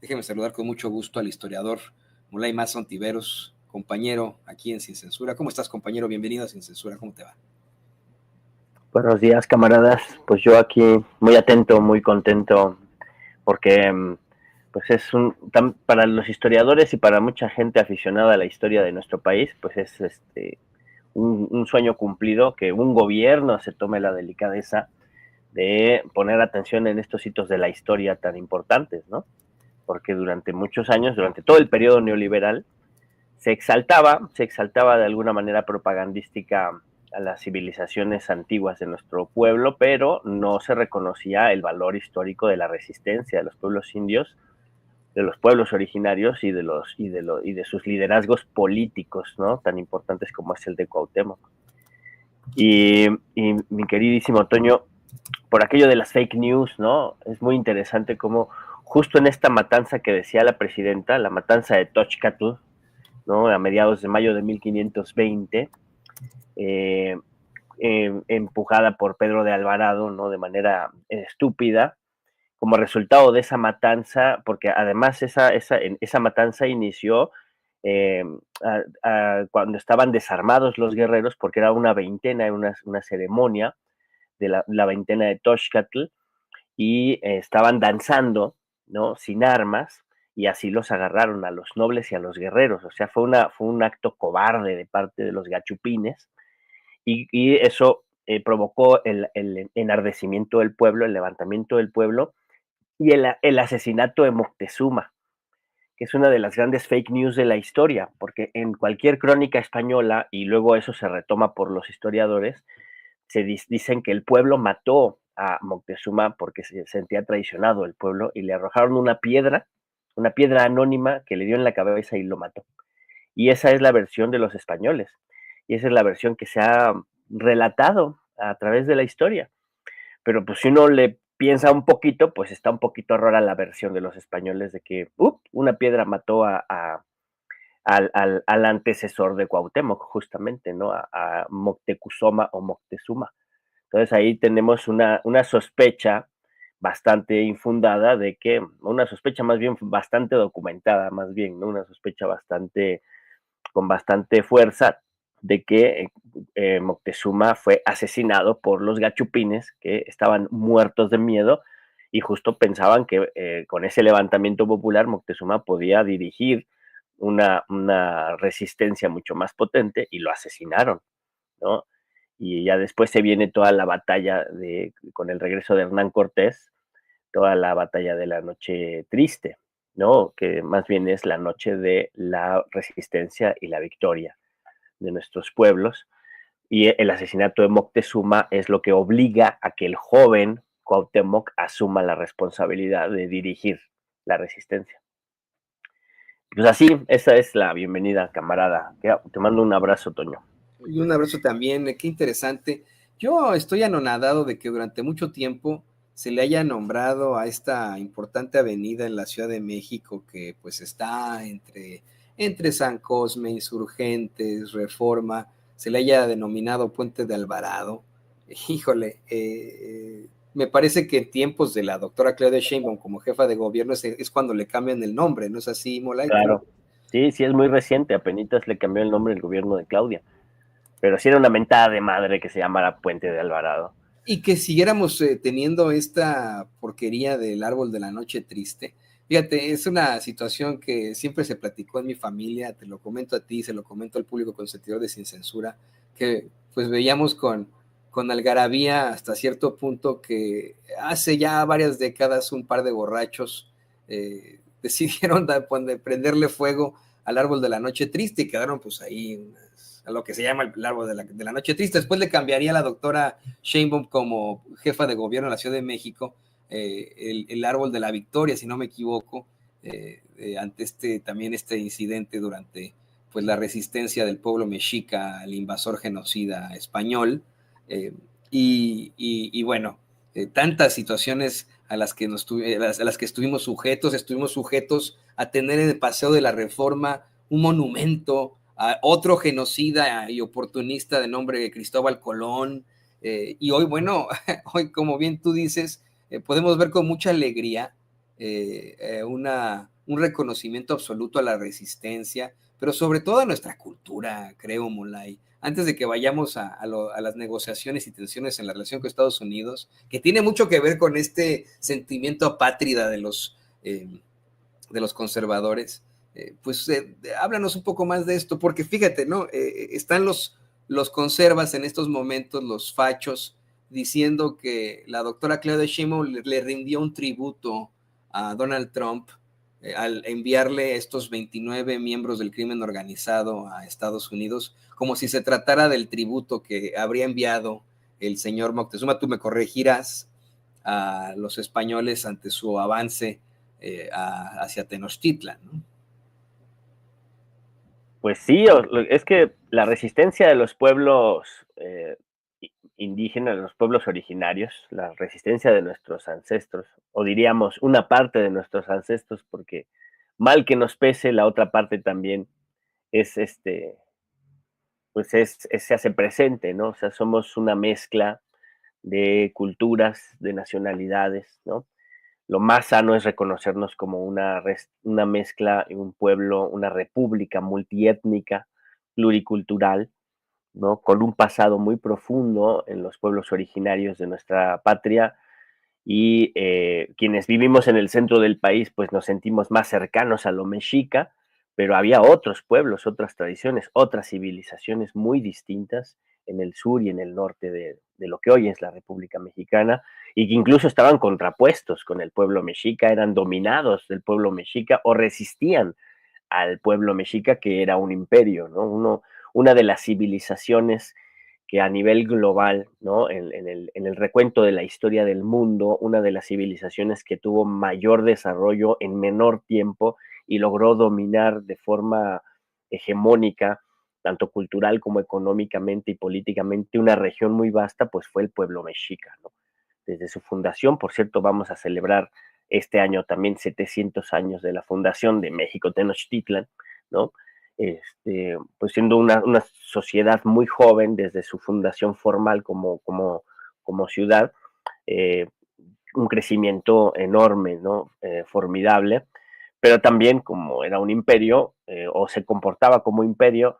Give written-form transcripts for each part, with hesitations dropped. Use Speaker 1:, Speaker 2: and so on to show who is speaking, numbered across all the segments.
Speaker 1: Déjeme saludar con mucho gusto al historiador Mulay Maza Ontiveros, compañero aquí en Sin Censura. ¿Cómo estás, compañero? Bienvenido a Sin Censura. ¿Cómo te va?
Speaker 2: Buenos días, camaradas. Pues yo aquí muy atento, muy contento, porque pues para los historiadores y para mucha gente aficionada a la historia de nuestro país, pues es un sueño cumplido que un gobierno se tome la delicadeza de poner atención en estos hitos de la historia tan importantes, ¿no? Porque durante muchos años, durante todo el periodo neoliberal, se exaltaba de alguna manera propagandística a las civilizaciones antiguas de nuestro pueblo, pero no se reconocía el valor histórico de la resistencia de los pueblos indios, de los pueblos originarios y de sus liderazgos políticos, ¿no? Tan importantes como es el de Cuauhtémoc. Y mi queridísimo Toño, por aquello de las fake news, ¿no? Es muy interesante cómo justo en esta matanza que decía la presidenta, la matanza de Tochcatl, ¿no? A mediados de mayo de 1520, eh, empujada por Pedro de Alvarado, ¿no? De manera estúpida, como resultado de esa matanza, porque además esa matanza inició eh, cuando estaban desarmados los guerreros, porque era una veintena, una ceremonia de la veintena de Toshcatl, y estaban danzando, ¿no? Sin armas, y así los agarraron a los nobles y a los guerreros. O sea, fue un acto cobarde de parte de los gachupines, y eso provocó el enardecimiento del pueblo, el levantamiento del pueblo, y el asesinato de Moctezuma, que es una de las grandes fake news de la historia, porque en cualquier crónica española, y luego eso se retoma por los historiadores, dicen que el pueblo mató a Moctezuma porque se sentía traicionado el pueblo y le arrojaron una piedra anónima que le dio en la cabeza y lo mató. Y esa es la versión de los españoles. Y esa es la versión que se ha relatado a través de la historia. Pero pues si uno le piensa un poquito, pues está un poquito rara la versión de los españoles de que una piedra mató al antecesor de Cuauhtémoc, justamente, ¿no? A Moctezuma o Moctezuma. Entonces ahí tenemos una sospecha bastante infundada de que, una sospecha más bien bastante documentada, más bien, ¿no? Una sospecha con bastante fuerza de que Moctezuma fue asesinado por los gachupines que estaban muertos de miedo y justo pensaban que con ese levantamiento popular Moctezuma podía dirigir una resistencia mucho más potente y lo asesinaron, ¿no? Y ya después se viene toda la batalla con el regreso de Hernán Cortés, toda la batalla de la Noche Triste, ¿no? Que más bien es la noche de la resistencia y la victoria de nuestros pueblos. Y el asesinato de Moctezuma es lo que obliga a que el joven Cuauhtémoc asuma la responsabilidad de dirigir la resistencia. Pues así, esa es la bienvenida, camarada. Te mando un abrazo, Toño.
Speaker 1: Y un abrazo también. Qué interesante. Yo estoy anonadado de que durante mucho tiempo se le haya nombrado a esta importante avenida en la Ciudad de México que pues está entre San Cosme, Insurgentes, Reforma, se le haya denominado Puente de Alvarado. Híjole, me parece que en tiempos de la doctora Claudia Sheinbaum como jefa de gobierno es cuando le cambian el nombre, ¿no es así, Molay?
Speaker 2: Claro. Sí, sí, es muy reciente. Apenas le cambió el nombre el gobierno de Claudia. Pero sí era una mentada de madre que se llamara Puente de Alvarado.
Speaker 1: Y que siguiéramos teniendo esta porquería del árbol de la noche triste. Fíjate, es una situación que siempre se platicó en mi familia, te lo comento a ti, se lo comento al público consentidor de Sin Censura, que pues veíamos con algarabía hasta cierto punto que hace ya varias décadas un par de borrachos decidieron prenderle fuego al árbol de la noche triste y quedaron pues ahí a lo que se llama el árbol de la noche triste. Después le cambiaría a la doctora Sheinbaum como jefa de gobierno de la Ciudad de México el árbol de la victoria, si no me equivoco, ante también este incidente durante pues la resistencia del pueblo mexica al invasor genocida español. Eh, y bueno, tantas situaciones a las que estuvimos sujetos a tener en el Paseo de la Reforma un monumento a otro genocida y oportunista de nombre Cristóbal Colón. Y hoy, bueno, hoy como bien tú dices, podemos ver con mucha alegría un reconocimiento absoluto a la resistencia, pero sobre todo a nuestra cultura, creo, Molay. Antes de que vayamos a las negociaciones y tensiones en la relación con Estados Unidos, que tiene mucho que ver con este sentimiento apátrida de los conservadores, háblanos un poco más de esto, porque fíjate, ¿no? Están los conservas en estos momentos, los fachos, diciendo que la doctora Claudia Sheinbaum le rindió un tributo a Donald Trump al enviarle estos 29 miembros del crimen organizado a Estados Unidos, como si se tratara del tributo que habría enviado el señor Moctezuma, tú me corregirás, a los españoles ante su avance hacia Tenochtitlan, ¿no?
Speaker 2: Pues sí, es que la resistencia de los pueblos indígenas, los pueblos originarios, la resistencia de nuestros ancestros, o diríamos una parte de nuestros ancestros, porque mal que nos pese, la otra parte también es se hace presente, ¿no? O sea, somos una mezcla de culturas, de nacionalidades, ¿no? Lo más sano es reconocernos como una mezcla, un pueblo, una república multiétnica, pluricultural, ¿no? Con un pasado muy profundo en los pueblos originarios de nuestra patria y quienes vivimos en el centro del país, pues nos sentimos más cercanos a lo mexica, pero había otros pueblos, otras tradiciones, otras civilizaciones muy distintas en el sur y en el norte de lo que hoy es la República Mexicana, y que incluso estaban contrapuestos con el pueblo mexica, eran dominados del pueblo mexica o resistían al pueblo mexica, que era un imperio, ¿no? Una de las civilizaciones que a nivel global, ¿no? En el recuento de la historia del mundo, una de las civilizaciones que tuvo mayor desarrollo en menor tiempo y logró dominar de forma hegemónica, tanto cultural como económicamente y políticamente, una región muy vasta, pues fue el pueblo mexica, ¿no? Desde su fundación, por cierto, vamos a celebrar este año también 700 años de la fundación de México Tenochtitlan, ¿no? Pues siendo una sociedad muy joven desde su fundación formal como ciudad, eh, un crecimiento enorme, ¿no? Formidable, pero también como era un imperio o se comportaba como imperio,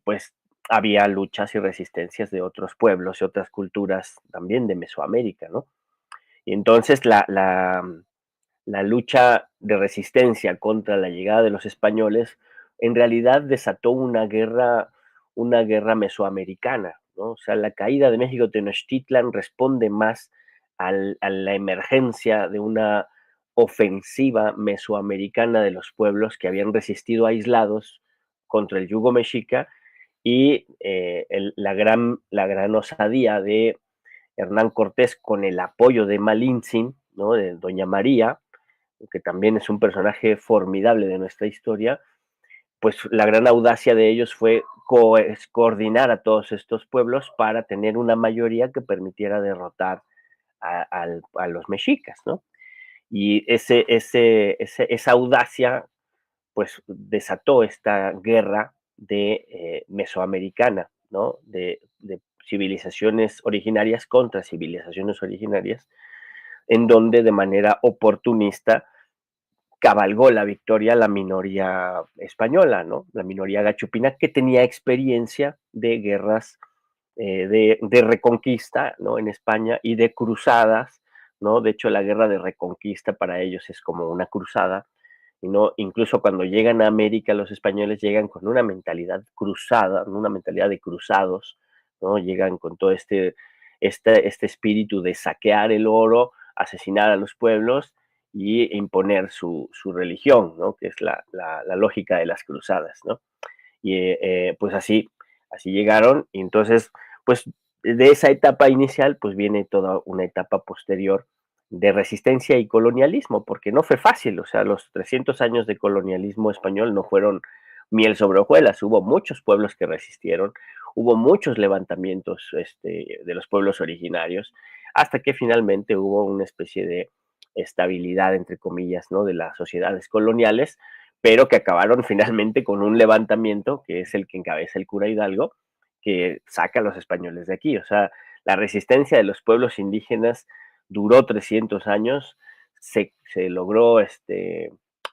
Speaker 2: pues había luchas y resistencias de otros pueblos y otras culturas también de Mesoamérica, ¿no? Y entonces la lucha de resistencia contra la llegada de los españoles en realidad desató una guerra mesoamericana, ¿no? O sea, la caída de México Tenochtitlan responde más a la emergencia de una ofensiva mesoamericana de los pueblos que habían resistido aislados contra el yugo mexica y la gran osadía de Hernán Cortés con el apoyo de Malintzin, ¿no? De Doña María, que también es un personaje formidable de nuestra historia, pues la gran audacia de ellos fue coordinar a todos estos pueblos para tener una mayoría que permitiera derrotar a los mexicas, ¿no? Y esa audacia, pues desató esta guerra mesoamericana, ¿no? De civilizaciones originarias contra civilizaciones originarias, en donde de manera oportunista cabalgó la victoria la minoría española, ¿no? La minoría gachupina que tenía experiencia de guerras de reconquista, ¿no? En España y de cruzadas, ¿no? De hecho, la guerra de reconquista para ellos es como una cruzada, y no, incluso cuando llegan a América, los españoles llegan con una mentalidad cruzada, una mentalidad de cruzados, ¿no? Llegan con todo este espíritu de saquear el oro, asesinar a los pueblos y imponer su religión, ¿no? Que es la lógica de las cruzadas, ¿no? Y pues así llegaron, y entonces, pues de esa etapa inicial, pues viene toda una etapa posterior de resistencia y colonialismo, porque no fue fácil, o sea, los 300 años de colonialismo español no fueron miel sobre hojuelas, hubo muchos pueblos que resistieron, hubo muchos levantamientos de los pueblos originarios, hasta que finalmente hubo una especie de estabilidad, entre comillas, ¿no? De las sociedades coloniales, pero que acabaron finalmente con un levantamiento, que es el que encabeza el cura Hidalgo, que saca a los españoles de aquí. O sea, la resistencia de los pueblos indígenas duró 300 años, se logró,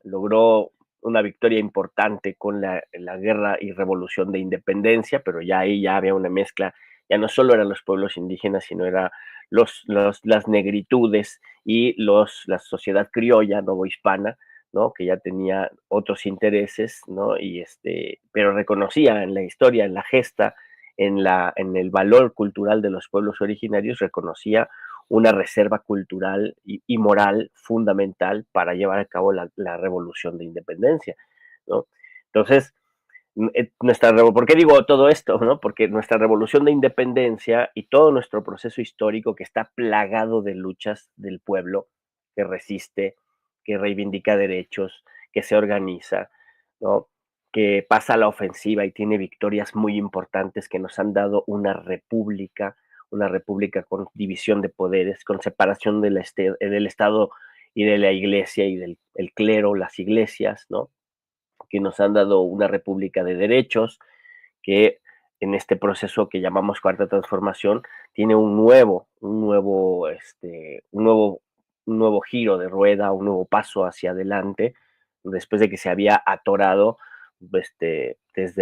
Speaker 2: logró una victoria importante con la guerra y revolución de independencia, pero ya ahí ya había una mezcla, ya no solo eran los pueblos indígenas, sino era las negritudes y la sociedad criolla novohispana, ¿no? Que ya tenía otros intereses, ¿no? Pero reconocía en la historia, en la gesta, en el valor cultural de los pueblos originarios, reconocía una reserva cultural y moral fundamental para llevar a cabo la revolución de independencia, ¿no? Entonces, ¿por qué digo todo esto? ¿No? Porque nuestra revolución de independencia y todo nuestro proceso histórico que está plagado de luchas del pueblo que resiste, que reivindica derechos, que se organiza, ¿no? Que pasa a la ofensiva y tiene victorias muy importantes que nos han dado una república con división de poderes, con separación del Estado y de la iglesia y del el clero, las iglesias, ¿no? Que nos han dado una república de derechos, que en este proceso que llamamos Cuarta Transformación tiene un nuevo giro de rueda, un nuevo paso hacia adelante, después de que se había atorado desde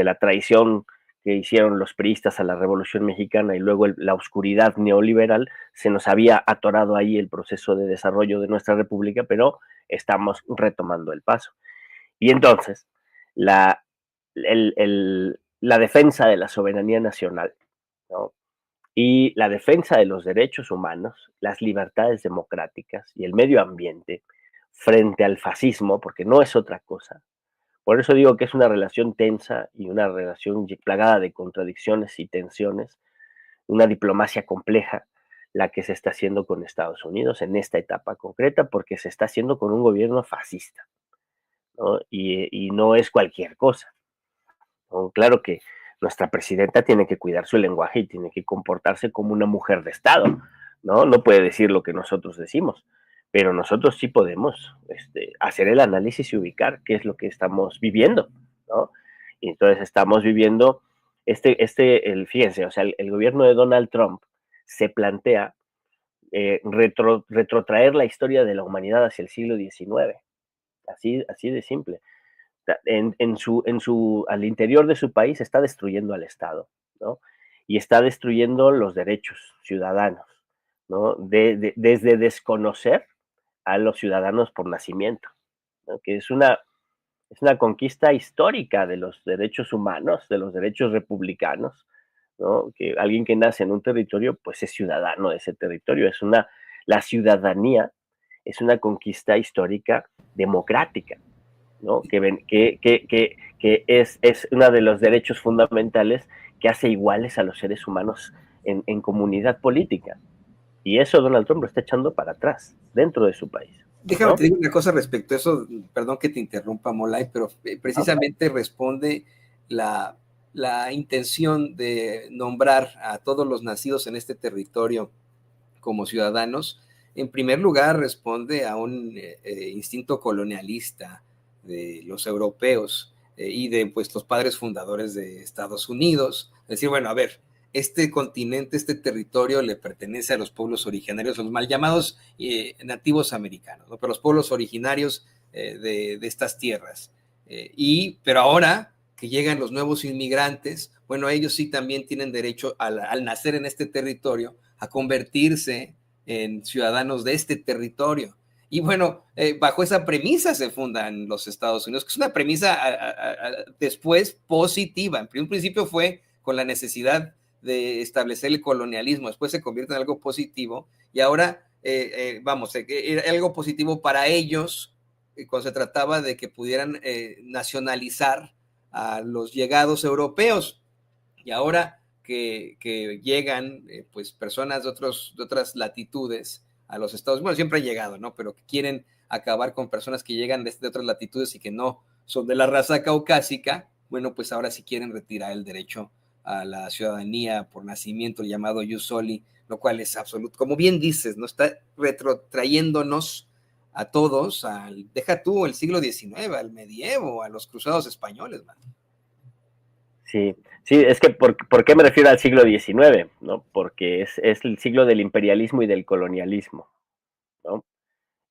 Speaker 2: la traición que hicieron los priistas a la Revolución Mexicana y luego la oscuridad neoliberal, se nos había atorado ahí el proceso de desarrollo de nuestra república, pero estamos retomando el paso. Y entonces, la, la defensa de la soberanía nacional, ¿no? Y la defensa de los derechos humanos, las libertades democráticas y el medio ambiente frente al fascismo, porque no es otra cosa. Por eso digo que es una relación tensa y una relación plagada de contradicciones y tensiones, una diplomacia compleja la que se está haciendo con Estados Unidos en esta etapa concreta, porque se está haciendo con un gobierno fascista, ¿no? Y no es cualquier cosa, ¿no? Claro que nuestra presidenta tiene que cuidar su lenguaje y tiene que comportarse como una mujer de Estado, ¿no? No puede decir lo que nosotros decimos, pero nosotros sí podemos hacer el análisis y ubicar qué es lo que estamos viviendo, ¿no? Y entonces estamos viviendo, fíjense, o sea, el gobierno de Donald Trump se plantea retrotraer la historia de la humanidad hacia el siglo XIX, así de simple. Al interior de su país está destruyendo al Estado, ¿no? Y está destruyendo los derechos ciudadanos, ¿no? Desde desconocer a los ciudadanos por nacimiento, ¿no? Que es una conquista histórica de los derechos humanos, de los derechos republicanos, ¿no? Que alguien que nace en un territorio, pues es ciudadano de ese territorio. La ciudadanía es una conquista histórica democrática, ¿no? Que es uno de los derechos fundamentales que hace iguales a los seres humanos en comunidad política. Y eso Donald Trump lo está echando para atrás, dentro de su país,
Speaker 1: Déjame
Speaker 2: ¿no?
Speaker 1: te digo una cosa respecto a eso, perdón que te interrumpa, Molay, pero precisamente responde la, la intención de nombrar a todos los nacidos en este territorio como ciudadanos. En primer lugar, responde a un instinto colonialista de los europeos y de pues, los padres fundadores de Estados Unidos. Es decir, bueno, a ver, este continente, este territorio le pertenece a los pueblos originarios, a los mal llamados nativos americanos, ¿no? Pero los pueblos originarios de estas tierras. Pero ahora que llegan los nuevos inmigrantes, bueno, ellos sí también tienen derecho al nacer en este territorio a convertirse en ciudadanos de este territorio. Y bueno, bajo esa premisa se fundan los Estados Unidos, que es una premisa después positiva. En un principio fue con la necesidad de establecer el colonialismo, después se convierte en algo positivo y ahora, vamos, era algo positivo para ellos cuando se trataba de que pudieran nacionalizar a los llegados europeos. Y ahora que llegan pues personas de otras latitudes a los Estados Unidos, bueno, siempre han llegado, ¿no? Pero que quieren acabar con personas que llegan de otras latitudes y que no son de la raza caucásica, bueno, pues ahora sí quieren retirar el derecho a la ciudadanía por nacimiento llamado Ius Soli, lo cual es absoluto, como bien dices, ¿no? Está retrotrayéndonos a todos, deja tú el siglo XIX, al medievo, a los cruzados españoles, man.
Speaker 2: Sí, sí, es que ¿por qué me refiero al siglo XIX? ¿No? Porque es el siglo del imperialismo y del colonialismo, ¿no?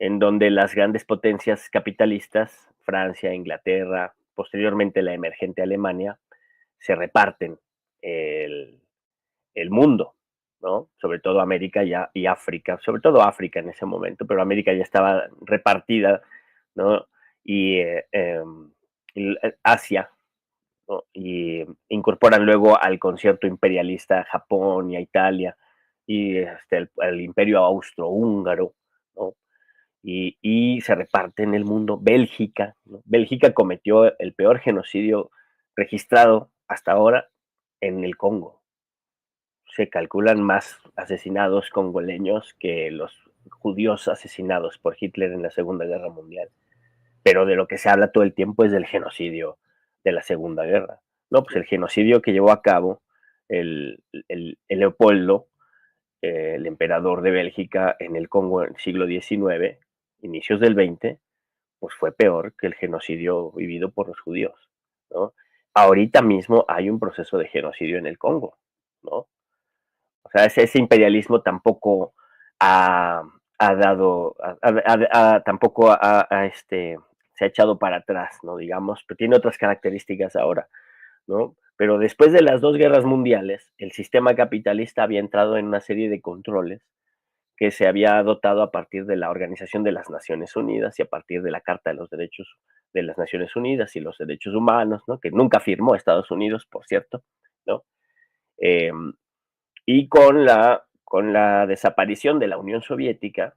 Speaker 2: en donde las grandes potencias capitalistas, Francia, Inglaterra, posteriormente la emergente Alemania, se reparten el, el mundo, ¿no? Sobre todo América y África, sobre todo África en ese momento, pero América ya estaba repartida, ¿no? Y Asia, ¿no? Y incorporan luego al concierto imperialista a Japón y a Italia y el imperio austrohúngaro, ¿no? Y se reparte en el mundo. Bélgica, ¿no? Bélgica cometió el peor genocidio registrado hasta ahora en el Congo. Se calculan más asesinados congoleños que los judíos asesinados por Hitler en la Segunda Guerra Mundial. Pero de lo que se habla todo el tiempo es del genocidio de la Segunda Guerra. No, pues el genocidio que llevó a cabo el Leopoldo, el emperador de Bélgica en el Congo en el siglo XIX, inicios del XX, pues fue peor que el genocidio vivido por los judíos, ¿no? Ahorita mismo hay un proceso de genocidio en el Congo, ¿no? O sea, ese imperialismo tampoco ha dado, tampoco se ha echado para atrás, ¿no? Digamos, pero tiene otras características ahora, ¿no? Pero después de las dos guerras mundiales, el sistema capitalista había entrado en una serie de controles que se había adoptado a partir de la Organización de las Naciones Unidas y a partir de la Carta de los Derechos de las Naciones Unidas y los Derechos Humanos, ¿no? Que nunca firmó Estados Unidos, por cierto, ¿no? Eh, y con la desaparición de la Unión Soviética,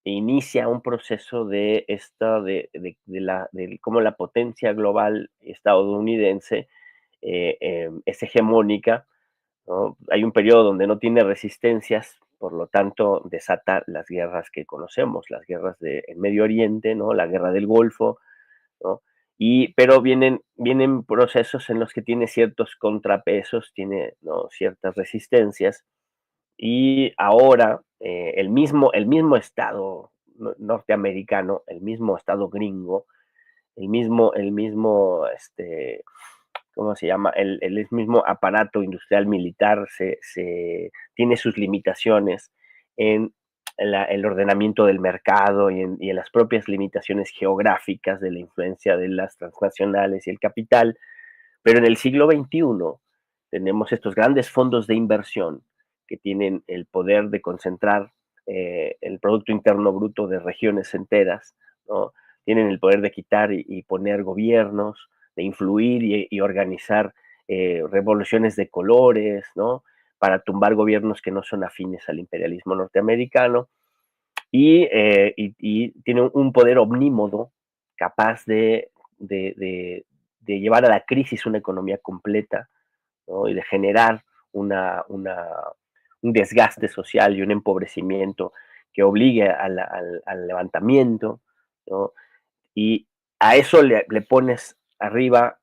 Speaker 2: inicia un proceso de cómo la potencia global estadounidense es hegemónica, ¿no? Hay un periodo donde no tiene resistencias, por lo tanto desata las guerras que conocemos, las guerras del Medio Oriente, ¿no? La guerra del Golfo, ¿no? Pero vienen procesos en los que tiene ciertos contrapesos, tiene, ¿no?, ciertas resistencias, y ahora el mismo Estado norteamericano, el mismo Estado gringo, ¿cómo se llama? El mismo aparato industrial militar tiene sus limitaciones en el ordenamiento del mercado y en las propias limitaciones geográficas de la influencia de las transnacionales y el capital. Pero en el siglo XXI tenemos estos grandes fondos de inversión que tienen el poder de concentrar el Producto Interno Bruto de regiones enteras, ¿no? Tienen el poder de quitar y poner gobiernos, de influir y organizar revoluciones de colores, ¿no? Para tumbar gobiernos que no son afines al imperialismo norteamericano, y tiene un poder omnímodo capaz de llevar a la crisis una economía completa, ¿no? Y de generar un desgaste social y un empobrecimiento que obligue al levantamiento, ¿no? Y a eso le pones arriba,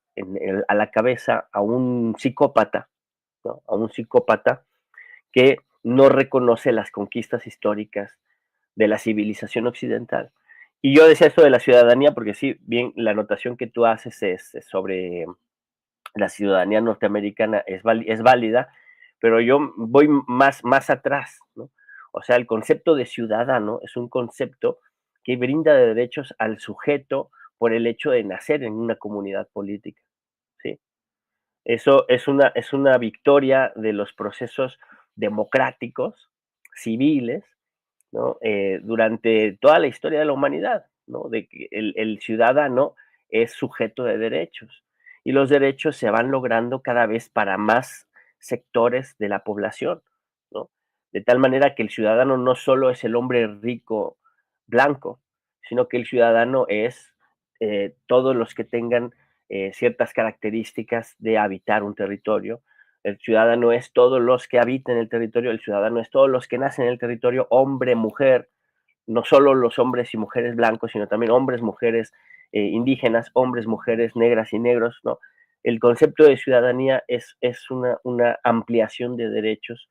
Speaker 2: a la cabeza, a un psicópata, ¿no? A un psicópata que no reconoce las conquistas históricas de la civilización occidental. Y yo decía esto de la ciudadanía porque sí, bien, la anotación que tú haces es sobre la ciudadanía norteamericana es válida, pero yo voy más atrás, ¿no? O sea, el concepto de ciudadano es un concepto que brinda derechos al sujeto por el hecho de nacer en una comunidad política, ¿sí? Eso es una victoria de los procesos democráticos, civiles, ¿no? Durante toda la historia de la humanidad, ¿no? De que el ciudadano es sujeto de derechos y los derechos se van logrando cada vez para más sectores de la población, ¿no? De tal manera que el ciudadano no solo es el hombre rico blanco, sino que el ciudadano es todos los que tengan ciertas características de habitar un territorio. El ciudadano es todos los que habitan el territorio, el ciudadano es todos los que nacen en el territorio, hombre, mujer, no solo los hombres y mujeres blancos, sino también hombres, mujeres indígenas, hombres, mujeres negras y negros, ¿no? El concepto de ciudadanía es una ampliación de derechos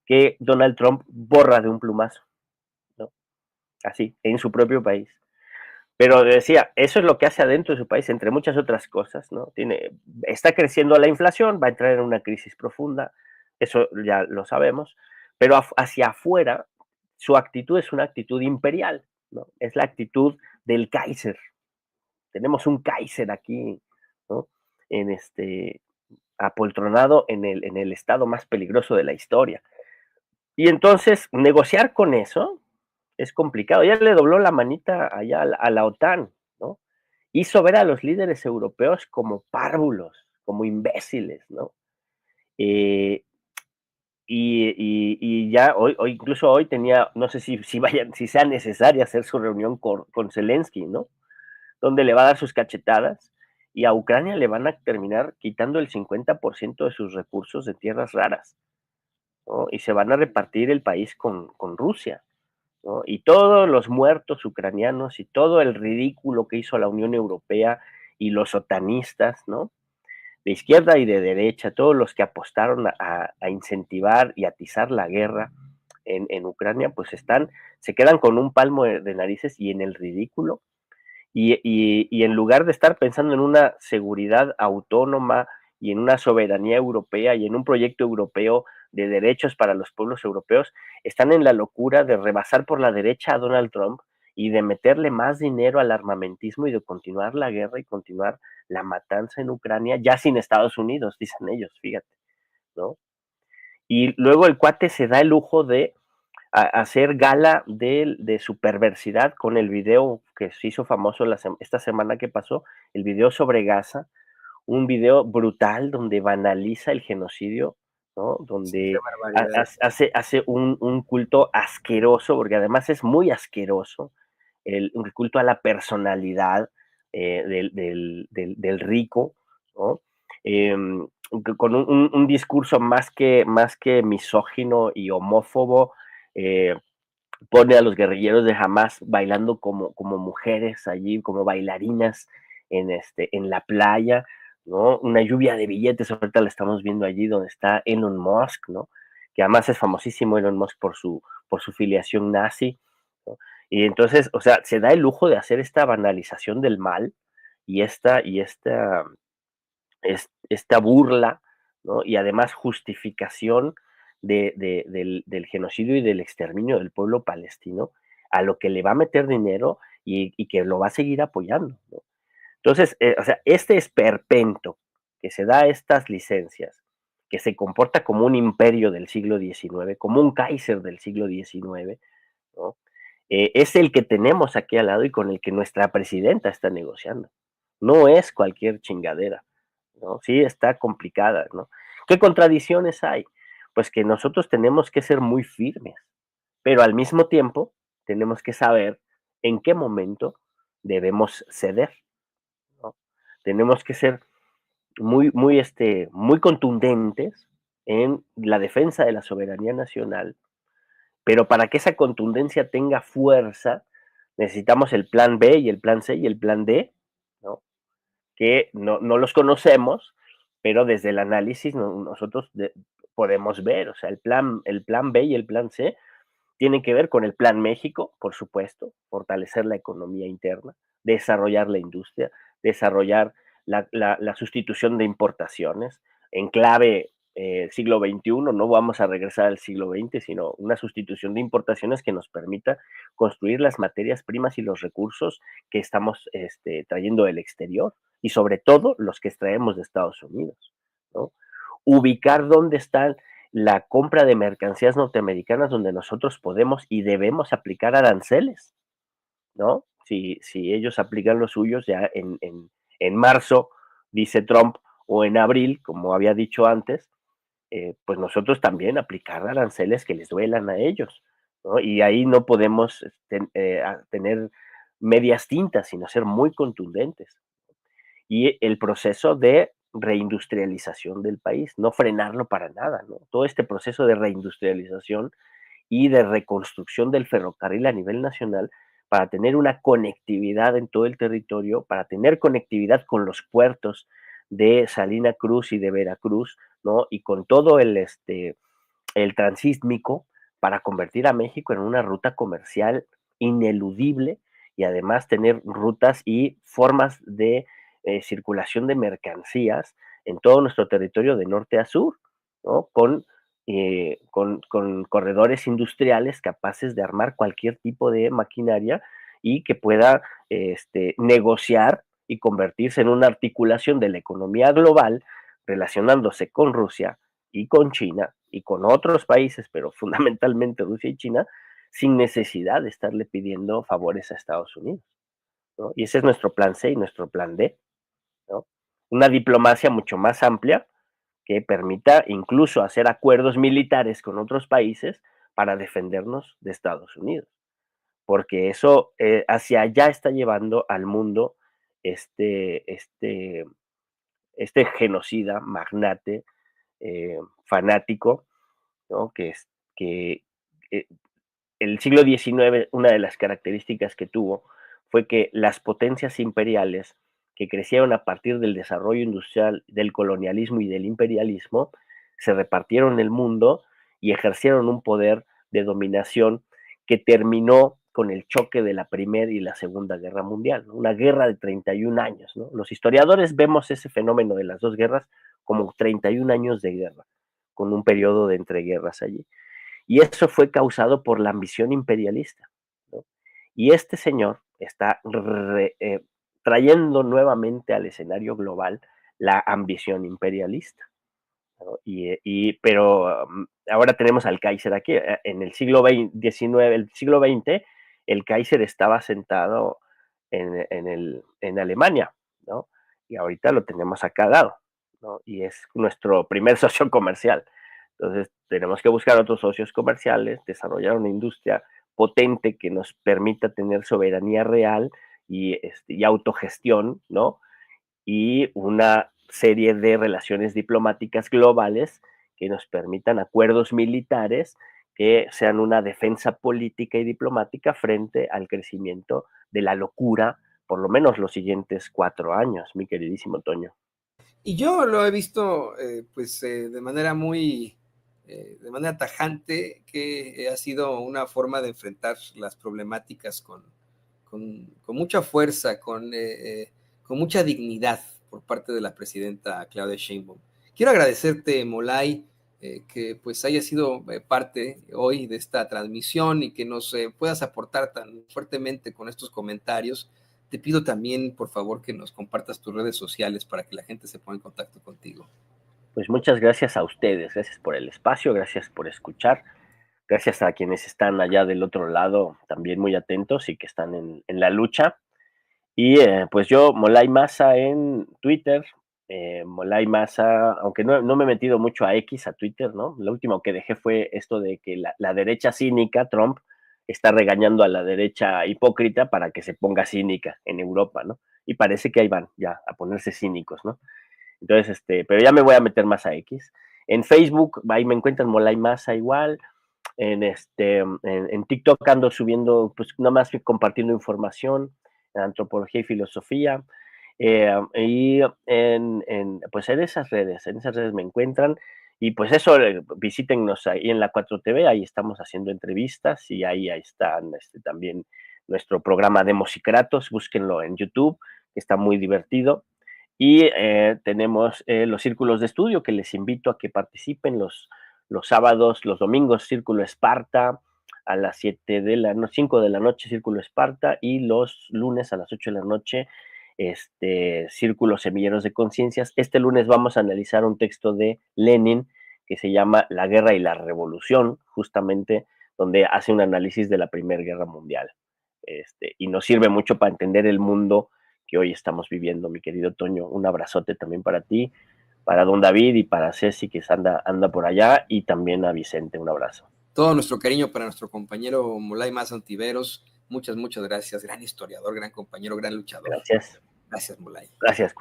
Speaker 2: que Donald Trump borra de un plumazo, ¿no? Así, en su propio país. Pero decía, eso es lo que hace adentro de su país, entre muchas otras cosas, ¿no? Está creciendo la inflación, va a entrar en una crisis profunda, eso ya lo sabemos, pero hacia afuera su actitud es una actitud imperial, ¿no? Es la actitud del Kaiser. Tenemos un Kaiser aquí, ¿no? En apoltronado en el estado más peligroso de la historia. Y entonces, negociar con eso es complicado. Ya le dobló la manita allá a la OTAN, ¿no? Hizo ver a los líderes europeos como párvulos, como imbéciles, ¿no? Eh, y ya hoy, incluso hoy tenía, no sé si sea necesaria hacer su reunión con Zelensky, ¿no? Donde le va a dar sus cachetadas y a Ucrania le van a terminar quitando el 50% de sus recursos de tierras raras, ¿no? Y se van a repartir el país con Rusia, ¿no? Y todos los muertos ucranianos y todo el ridículo que hizo la Unión Europea y los otanistas, ¿no? De izquierda y de derecha, todos los que apostaron a incentivar y atizar la guerra en Ucrania, pues se quedan con un palmo de narices y en el ridículo. Y en lugar de estar pensando en una seguridad autónoma y en una soberanía europea y en un proyecto europeo de derechos para los pueblos europeos, están en la locura de rebasar por la derecha a Donald Trump y de meterle más dinero al armamentismo y de continuar la guerra y continuar la matanza en Ucrania, ya sin Estados Unidos, dicen ellos, fíjate, ¿no? Y luego el cuate se da el lujo de hacer gala de su perversidad con el video que se hizo famoso esta semana que pasó, el video sobre Gaza, un video brutal donde banaliza el genocidio, ¿no?
Speaker 1: Sí, qué
Speaker 2: Donde
Speaker 1: barbaridad.
Speaker 2: hace un culto asqueroso, porque además es muy asqueroso, un culto a la personalidad del rico, ¿no? Con un discurso más que misógino y homófobo, eh, pone a los guerrilleros de Hamas bailando como mujeres allí, como bailarinas en la playa, ¿no? Una lluvia de billetes, ahorita la estamos viendo allí donde está Elon Musk, ¿no? Que además es famosísimo Elon Musk por su filiación nazi, ¿no? Y entonces, o sea, se da el lujo de hacer esta banalización del mal y esta burla, ¿no? Y además justificación del genocidio y del exterminio del pueblo palestino, a lo que le va a meter dinero y que lo va a seguir apoyando, ¿no? Entonces, o sea, este esperpento que se da a estas licencias, que se comporta como un imperio del siglo XIX, como un Kaiser del siglo XIX, ¿no? Es el que tenemos aquí al lado y con el que nuestra presidenta está negociando. No es cualquier chingadera, ¿no? Sí está complicada, ¿no? ¿Qué contradicciones hay? Pues que nosotros tenemos que ser muy firmes, pero al mismo tiempo tenemos que saber en qué momento debemos ceder, ¿no? Tenemos que ser muy contundentes en la defensa de la soberanía nacional, pero para que esa contundencia tenga fuerza, necesitamos el plan B y el plan C y el plan D, ¿no? Que no los conocemos, pero desde el análisis nosotros podemos ver, o sea, el plan B y el plan C tienen que ver con el plan México, por supuesto, fortalecer la economía interna, desarrollar la industria, desarrollar la sustitución de importaciones en clave siglo XXI, no vamos a regresar al siglo XX, sino una sustitución de importaciones que nos permita construir las materias primas y los recursos que estamos trayendo del exterior y sobre todo los que extraemos de Estados Unidos, ¿no? Ubicar dónde están la compra de mercancías norteamericanas donde nosotros podemos y debemos aplicar aranceles, ¿no? Si ellos aplican los suyos ya en marzo, dice Trump, o en abril, como había dicho antes, pues nosotros también aplicar aranceles que les duelan a ellos, ¿no? Y ahí no podemos tener medias tintas, sino ser muy contundentes. Y el proceso de reindustrialización del país, no frenarlo para nada, ¿no? Todo este proceso de reindustrialización y de reconstrucción del ferrocarril a nivel nacional para tener una conectividad en todo el territorio, para tener conectividad con los puertos de Salina Cruz y de Veracruz, ¿no? Y con todo el transísmico para convertir a México en una ruta comercial ineludible y además tener rutas y formas de circulación de mercancías en todo nuestro territorio de norte a sur, ¿no? Con corredores industriales capaces de armar cualquier tipo de maquinaria y que pueda negociar y convertirse en una articulación de la economía global relacionándose con Rusia y con China y con otros países, pero fundamentalmente Rusia y China, sin necesidad de estarle pidiendo favores a Estados Unidos, ¿no? Y ese es nuestro plan C y nuestro plan D, ¿no? Una diplomacia mucho más amplia que permita incluso hacer acuerdos militares con otros países para defendernos de Estados Unidos, porque eso hacia allá está llevando al mundo este, este, este genocida, magnate, fanático, ¿no? Que eh, el siglo XIX, una de las características que tuvo fue que las potencias imperiales que crecieron a partir del desarrollo industrial, del colonialismo y del imperialismo, se repartieron el mundo y ejercieron un poder de dominación que terminó con el choque de la Primera y la Segunda Guerra Mundial, ¿no? Una guerra de 31 años, ¿no? Los historiadores vemos ese fenómeno de las dos guerras como 31 años de guerra, con un periodo de entreguerras allí. Y eso fue causado por la ambición imperialista, ¿no? Y este señor está trayendo nuevamente al escenario global la ambición imperialista, ¿no? Pero ahora tenemos al Kaiser aquí. En el siglo XIX, el siglo XX, el Kaiser estaba sentado en Alemania, ¿no? Y ahorita lo tenemos acá al lado, ¿no? Y es nuestro primer socio comercial. Entonces, tenemos que buscar otros socios comerciales, desarrollar una industria potente que nos permita tener soberanía real y autogestión, ¿no? Y una serie de relaciones diplomáticas globales que nos permitan acuerdos militares que sean una defensa política y diplomática frente al crecimiento de la locura, por lo menos los siguientes 4 años, mi queridísimo Toño.
Speaker 1: Y yo lo he visto de manera tajante, que ha sido una forma de enfrentar las problemáticas con mucha fuerza, con mucha dignidad por parte de la presidenta Claudia Sheinbaum. Quiero agradecerte, Molay, que pues haya sido parte hoy de esta transmisión y que nos puedas aportar tan fuertemente con estos comentarios. Te pido también, por favor, que nos compartas tus redes sociales para que la gente se ponga en contacto contigo.
Speaker 2: Pues muchas gracias a ustedes, gracias por el espacio, gracias por escuchar, gracias a quienes están allá del otro lado también muy atentos y que están en la lucha. Y pues yo, Molay Masa en Twitter, Molay Masa, aunque no me he metido mucho a X, a Twitter, ¿no? Lo último que dejé fue esto de que la derecha cínica, Trump, está regañando a la derecha hipócrita para que se ponga cínica en Europa, ¿no? Y parece que ahí van ya a ponerse cínicos, ¿no? Entonces, pero ya me voy a meter más a X. En Facebook, ahí me encuentran Molay Masa igual. En TikTok ando subiendo, pues nada más compartiendo información, en antropología y filosofía. Y pues en esas redes me encuentran. Y pues eso, visítennos ahí en la 4TV, ahí estamos haciendo entrevistas y ahí están también nuestro programa de Musicratos, búsquenlo en YouTube, que está muy divertido. Y tenemos los círculos de estudio que les invito a que participen los sábados, los domingos, Círculo Esparta, a las 5 de la noche, Círculo Esparta, y los lunes a las 8 de la noche, Círculo Semilleros de Conciencias. Este lunes vamos a analizar un texto de Lenin que se llama La Guerra y la Revolución, justamente donde hace un análisis de la Primera Guerra Mundial. Y nos sirve mucho para entender el mundo que hoy estamos viviendo, mi querido Toño. Un abrazote también para ti, para don David y para Ceci, que anda por allá, y también a Vicente, un abrazo.
Speaker 1: Todo nuestro cariño para nuestro compañero Molay Masa Ontiveros. Muchas gracias. Gran historiador, gran compañero, gran luchador.
Speaker 2: Gracias.
Speaker 1: Gracias, Molay.
Speaker 2: Gracias.